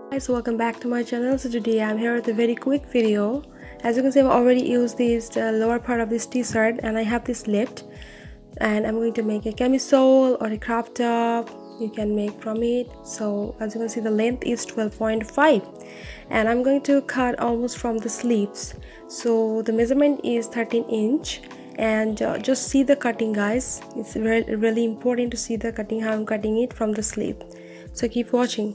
Guys, welcome back to my channel. So today I'm here with a very quick video. As you can see, I've already used this the lower part of this t-shirt and I have this left, and I'm going to make a camisole or a crop top you can make from it. So as you can see, the length is 12.5 and I'm going to cut almost from the sleeves. So the measurement is 13-inch, and just see the cutting, guys. It's really important to see the cutting, how I'm cutting it from the sleeve. So keep watching.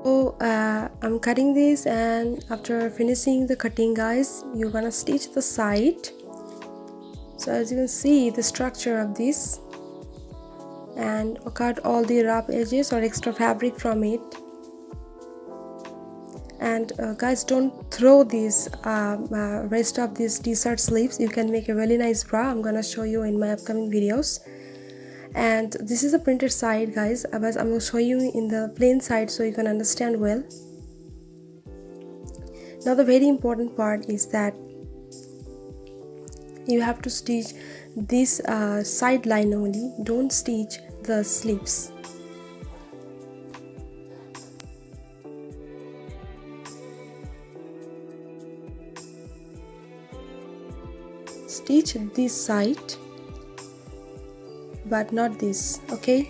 So I'm cutting this, and after finishing the cutting, guys, you're gonna stitch the side. So as you can see the structure of this, and cut all the rough edges or extra fabric from it. And guys, don't throw this rest of these t-shirt sleeves. You can make a really nice bra. I'm gonna show you in my upcoming videos. And this is the printed side, guys, but I'm going to show you in the plain side so you can understand well. Now the very important part is that you have to stitch this side line only. Don't stitch the sleeves. Stitch this side but not this, okay?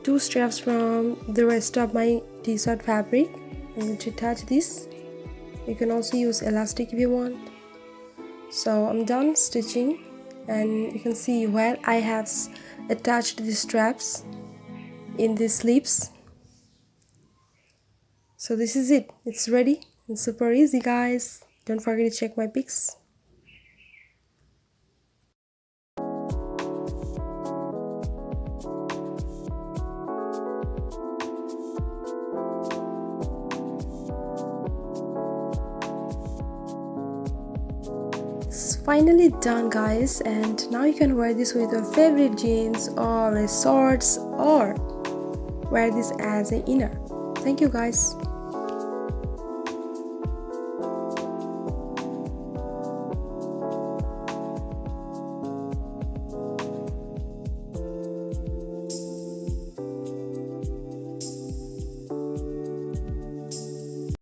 Two straps from the rest of my t-shirt fabric. I'm going to attach this. You can also use elastic if you want. So I'm done stitching, and you can see where I have attached the straps in the sleeves. So this is it. It's ready. It's super easy, guys. Don't forget to check my pics. It's finally done, guys, and now you can wear this with your favorite jeans or a shorts, or wear this as an inner. Thank you, guys.